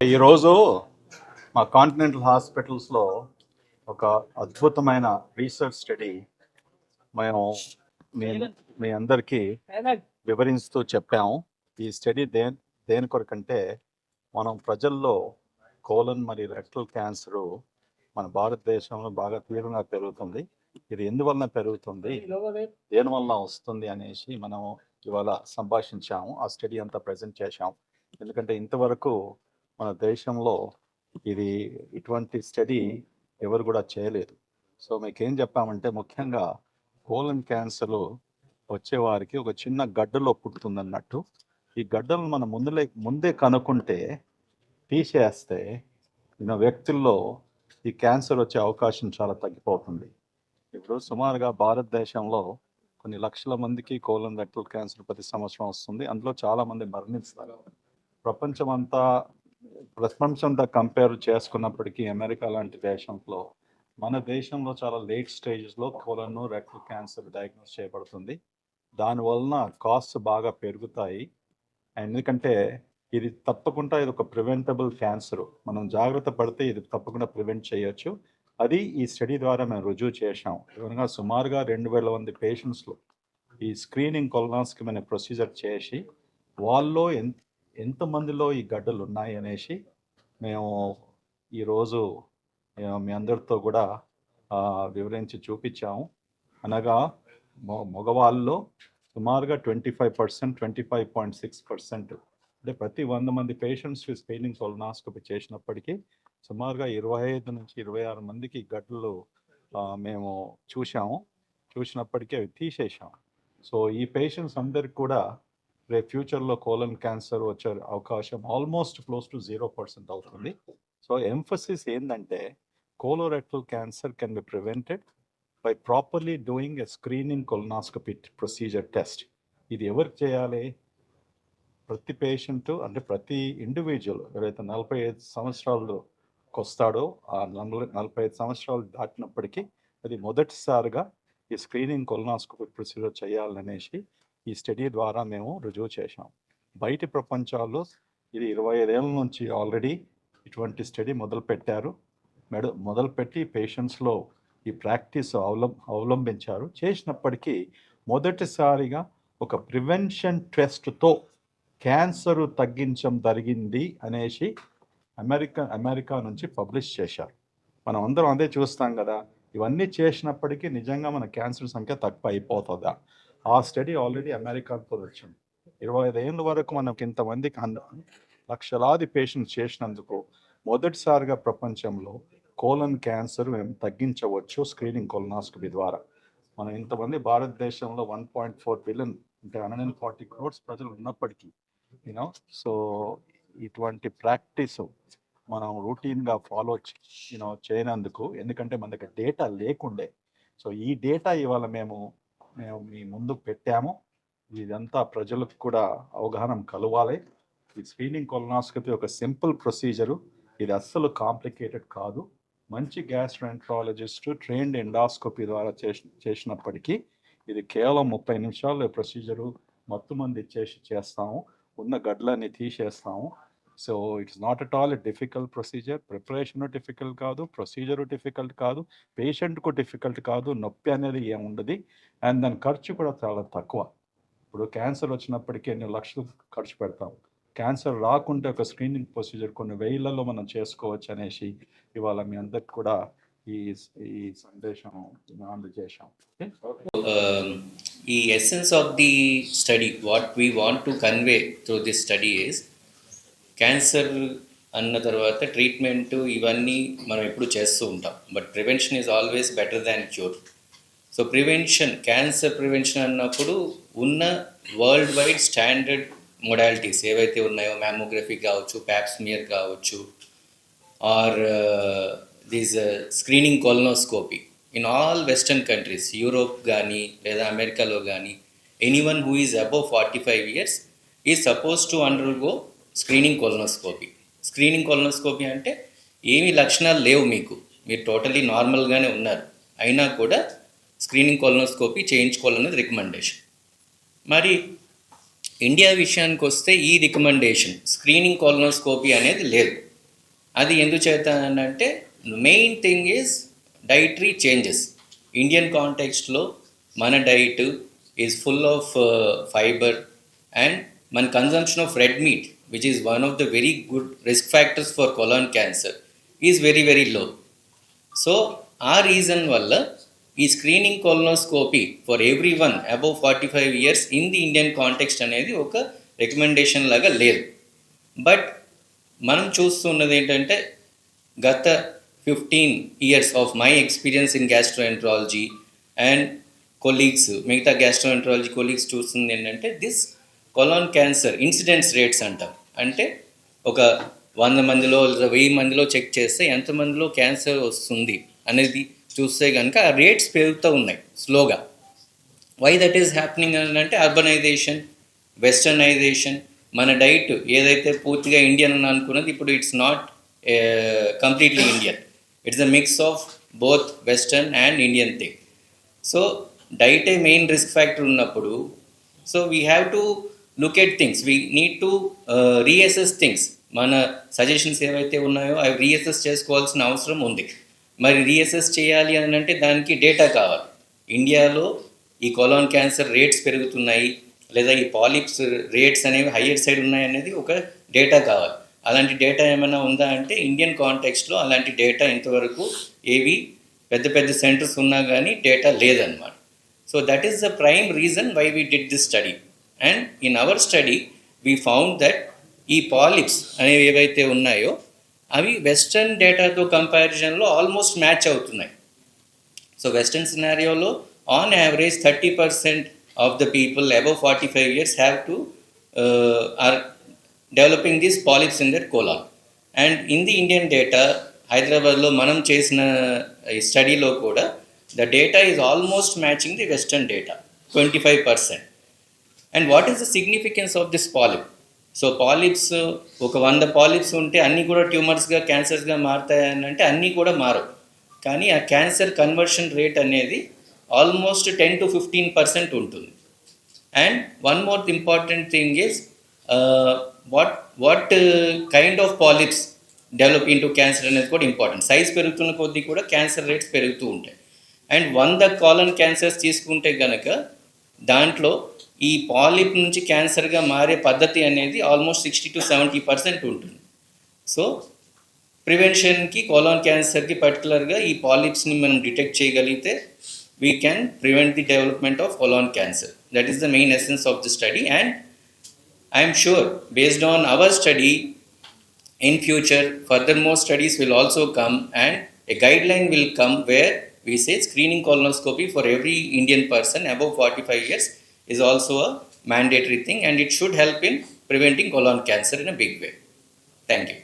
ఈరోజు మా కాంటినెంటల్ హాస్పిటల్స్లో ఒక అద్భుతమైన రీసెర్చ్ స్టడీ మేము మీ మీ అందరికీ వివరిస్తూ చెప్పాము. ఈ స్టడీ దేని కొరకంటే మనం ప్రజల్లో కోలన్ మరియు రెక్టల్ క్యాన్సరు మన భారతదేశంలో బాగా తీవ్రంగా పెరుగుతుంది. ఇది ఎందువలన పెరుగుతుంది, దేనివలన వస్తుంది అనేసి మనం ఇవాళ సంభాషించాము. ఆ స్టడీ అంతా ప్రజెంట్ చేశాము. ఎందుకంటే ఇంతవరకు మన దేశంలో ఇటువంటి స్టడీ ఎవరు కూడా చేయలేదు. సో మీకేం చెప్పామంటే ముఖ్యంగా కోలన్ క్యాన్సర్ వచ్చేవారికి ఒక చిన్న గడ్డలో పుట్టుతుందన్నట్టు. ఈ గడ్డలను మనం ముందే కనుక్కుంటే తీసేస్తే వ్యక్తుల్లో ఈ క్యాన్సర్ వచ్చే అవకాశం చాలా తగ్గిపోతుంది. ఇప్పుడు సుమారుగా భారతదేశంలో కొన్ని లక్షల మందికి కోలన్ రెక్టల్ క్యాన్సర్ ప్రతి సంవత్సరం వస్తుంది. అందులో చాలామంది మరణిస్తారు. ప్రపంచంతో కంపేర్ చేసుకున్నప్పటికీ అమెరికా లాంటి దేశంలో మన దేశంలో చాలా లేట్ స్టేజెస్లో కోలన్ రెక్టల్ క్యాన్సర్ డయాగ్నోస్ చేయబడుతుంది. దానివలన కాస్ట్ బాగా పెరుగుతాయి. ఎందుకంటే ఇది తప్పకుండా ఇది ఒక ప్రివెంటబుల్ క్యాన్సర్. మనం జాగ్రత్త పడితే ఇది తప్పకుండా ప్రివెంట్ చేయొచ్చు. అది ఈ స్టడీ ద్వారా మేము రుజువు చేశాం. విధంగా సుమారుగా 2000 మంది పేషెంట్స్లో ఈ స్క్రీనింగ్ కొలనాస్కోపీ అనే ప్రొసీజర్ చేసి వాళ్ళలో ఎంతమందిలో ఈ గడ్డలు ఉన్నాయి అనేసి మేము ఈరోజు మీ అందరితో కూడా వివరించి చూపించాము. అనగా మగవాళ్ళలో సుమారుగా 25%, 25.6%, అంటే ప్రతి 100 మంది పేషెంట్స్ స్క్రీనింగ్ కొలనాస్కోపీ చేసినప్పటికీ సుమారుగా 25 నుంచి 26 మందికి గడ్డలు మేము చూసినప్పటికీ అవి తీసేసాం. సో ఈ పేషెంట్స్ అందరికి కూడా రేపు ఫ్యూచర్లో కోలన్ క్యాన్సర్ వచ్చే అవకాశం ఆల్మోస్ట్ క్లోజ్ టు 0% అవుతుంది. సో ఎంఫసిస్ ఏంటంటే colorectal cancer can be prevented by properly doing a screening colonoscopy procedure test. ఇది ఎవరికి చేయాలి? ప్రతి పేషెంట్, అంటే ప్రతి ఇండివిజువల్ ఎవరైతే 45 సంవత్సరాలకు వస్తాడో ఆ 45 సంవత్సరాలు దాటినప్పటికీ అది మొదటిసారిగా ఈ స్క్రీనింగ్ కొలనాస్కోపీ ప్రొసీజర్ చేయాలనేసి ఈ స్టడీ ద్వారా మేము రుజువు చేశాం. బయటి ప్రపంచాల్లో ఇది 25 ఏళ్ళ నుంచి ఆల్రెడీ ఇటువంటి స్టడీ మొదలుపెట్టి పేషెంట్స్లో ఈ ప్రాక్టీస్ అవలంబించారు. చేసినప్పటికీ మొదటిసారిగా ఒక ప్రివెన్షన్ టెస్ట్తో క్యాన్సర్ తగ్గించడం జరిగింది అనేసి అమెరికా నుంచి పబ్లిష్ చేశారు. మనం అందరం అదే చూస్తాం కదా. ఇవన్నీ చేసినప్పటికీ నిజంగా మన క్యాన్సర్ సంఖ్య తక్కువ అయిపోతుందా? ఆ స్టడీ ఆల్రెడీ అమెరికాతో వచ్చింది. 25 ఏళ్ళ వరకు మనకు ఇంతమందికి లక్షలాది పేషెంట్స్ చేసినందుకు మొదటిసారిగా ప్రపంచంలో కోలన్ క్యాన్సర్ మేము తగ్గించవచ్చు స్క్రీనింగ్ కొలనాస్కోపీ ద్వారా. మనం ఇంతమంది భారతదేశంలో 1.4 బిలియన్, అంటే 140 crores ప్రజలు ఉన్నప్పటికీ సో ఇటువంటి ప్రాక్టీస్ మనం రొటీన్గా ఫాలో చేయనందుకు, ఎందుకంటే మన దగ్గర డేటా లేకుండే. సో ఈ డేటా ఇవాళ మేము మీ ముందు పెట్టాము. ఇదంతా ప్రజలకు కూడా అవగాహన కలవాలి. ఈ స్క్రీనింగ్ కొలనాస్కోపీ ఒక సింపుల్ ప్రొసీజరు. ఇది అస్సలు కాంప్లికేటెడ్ కాదు. మంచి గ్యాస్ట్రోఎంట్రాలజిస్ట్ ట్రైన్డ్ ఎండాస్కోపీ ద్వారా చేసినప్పటికీ ఇది కేవలం 30 నిమిషాలు ప్రొసీజరు మొత్తం మంది చేస్తాము. ఉన్న గడ్డలన్నీ తీసేస్తాము. So it's not at all difficult procedure. Preparation difficult కాదు, ప్రొసీజరు డిఫికల్ట్ కాదు, పేషెంట్కు డిఫికల్ట్ కాదు, నొప్పి అనేది ఏముండదు. అండ్ దాని ఖర్చు కూడా చాలా తక్కువ. ఇప్పుడు క్యాన్సర్ వచ్చినప్పటికీ ఎన్ని లక్షలు ఖర్చు పెడతాం. క్యాన్సర్ రాకుంటే ఒక స్క్రీనింగ్ ప్రొసీజర్ కొన్ని వేలలో మనం చేసుకోవచ్చు అనేసి ఇవాళ మీ అందరికి కూడా ఈ సందేశం అందజేశాం. ఈ essence of the study, what we want to convey through this study is, cancer అన్న తర్వాత ట్రీట్మెంట్ ఇవన్నీ మనం ఎప్పుడు చేస్తూ ఉంటాం, but prevention is always better than cure. So prevention, cancer prevention అన్నప్పుడు ఉన్న వరల్డ్ వైడ్ స్టాండర్డ్ మొడాలిటీస్ ఏవైతే ఉన్నాయో, మ్యామోగ్రఫీ కావచ్చు, ప్యాప్స్మియర్ కావచ్చు, or these screening colonoscopy in all western countries, Europe కానీ లేదా అమెరికాలో కానీ, anyone who is above 45 years is suppose to undergo screening colonoscopy. Screening colonoscopy అంటే ఏమీ లక్షణాలు లేవు, మీరు టోటలీ నార్మల్గానే ఉన్నారు, అయినా కూడా స్క్రీనింగ్ కొలనోస్కోపీ చేయించుకోవాలనేది రికమెండేషన్. మరి ఇండియా విషయానికి వస్తే ఈ రికమెండేషన్ స్క్రీనింగ్ కొలనోస్కోపీ అనేది లేదు. అది ఎందుచేత అని అంటే main thing is dietary changes. Indian కాంటెక్స్ట్లో మన diet is full of fibre and మన consumption of red meat which is one of the very good risk factors for colon cancer is very very low. So ఆ reason వల్ల ఈ screening colonoscopy for everyone above 45 years in the Indian context అనేది ఒక recommendation లాగా లేదు. But మనం చూస్తున్నది ఏంటంటే గత 15 years of my experience in gastroenterology and colleagues, మిగతా గ్యాస్ట్రోఎంట్రాలజీ కొలీగ్స్ చూస్తుంది ఏంటంటే this colon cancer incidence rates అంటాం. అంటే ఒక 100 మందిలో లేదా 1000 మందిలో చెక్ చేస్తే ఎంతమందిలో క్యాన్సర్ వస్తుంది అనేది చూస్తే కనుక ఆ రేట్స్ పెరుగుతూ ఉన్నాయి స్లోగా. వై దట్ ఈస్ హ్యాపెనింగ్ అని అంటే అర్బనైజేషన్, వెస్టర్నైజేషన్, మన డైట్ ఏదైతే పూర్తిగా ఇండియన్ అని అనుకున్నది ఇప్పుడు it's not completely Indian, it's a mix of both western and Indian thing. So డైటే మెయిన్ రిస్క్ ఫ్యాక్టర్ ఉన్నప్పుడు so we have to look at things, we need to reassess things. మన suggestions ఏవైతే ఉన్నాయో అవి reassess చేసుకోవాల్సిన అవసరం ఉంది. మరి రీఅసెస్ చేయాలి అని అంటే దానికి డేటా కావాలి. ఇండియాలో ఈ కొలాన్ క్యాన్సర్ రేట్స్ పెరుగుతున్నాయి లేదా ఈ పాలిప్స్ రేట్స్ అనేవి హయ్యర్ సైడ్ ఉన్నాయి అనేది ఒక డేటా కావాలి. అలాంటి డేటా ఏమైనా ఉందా అంటే ఇండియన్ కాంటెక్స్ట్లో అలాంటి డేటా ఇంతవరకు ఏవి పెద్ద పెద్ద సెంటర్స్ ఉన్నా కానీ డేటా లేదన్నమాట. So that is the prime reason why we did this study. And in our study we found that ఈ పాలిప్స్ అనేవి ఏవైతే ఉన్నాయో అవి వెస్ట్రన్ డేటాతో కంపారిజన్లో ఆల్మోస్ట్ మ్యాచ్ అవుతున్నాయి. సో వెస్ట్రన్ సినారియోలో on average 30% of the people above 45 years have to or developing these polyps in their colon. And in the Indian data హైదరాబాద్లో మనం చేసిన ఈ స్టడీలో కూడా the data is almost matching the western data 25%. And what is the significance of this polyp? So polyps ఒక 100 polyps ఉంటే అన్నీ కూడా ట్యూమర్స్గా, క్యాన్సర్స్గా మారుతాయని అంటే అన్నీ కూడా మారవు. కానీ ఆ క్యాన్సర్ కన్వర్షన్ రేట్ అనేది ఆల్మోస్ట్ 10 to 15% ఉంటుంది. And one more important thing is what kind of polyps develop into cancer అనేది కూడా ఇంపార్టెంట్. సైజ్ పెరుగుతున్న కొద్దీ కూడా క్యాన్సర్ రేట్స్ పెరుగుతూ ఉంటాయి. అండ్ 100 కాలన్ క్యాన్సర్స్ తీసుకుంటే కనుక దాంట్లో ఈ పాలిప్ నుంచి క్యాన్సర్గా మారే పద్ధతి అనేది ఆల్మోస్ట్ 60 to 70% ఉంటుంది. సో ప్రివెన్షన్కి, కోలాన్ క్యాన్సర్కి పర్టికులర్గా ఈ పాలిప్స్ని మనం డిటెక్ట్ చేయగలిగితే we can prevent the development of colon cancer. That is the main essence of the study. And I'm sure based on our study in future further more studies will also come and a guideline will come where we say screening colonoscopy for every Indian person above 45 years is also a mandatory thing and it should help in preventing colon cancer in a big way. Thank you.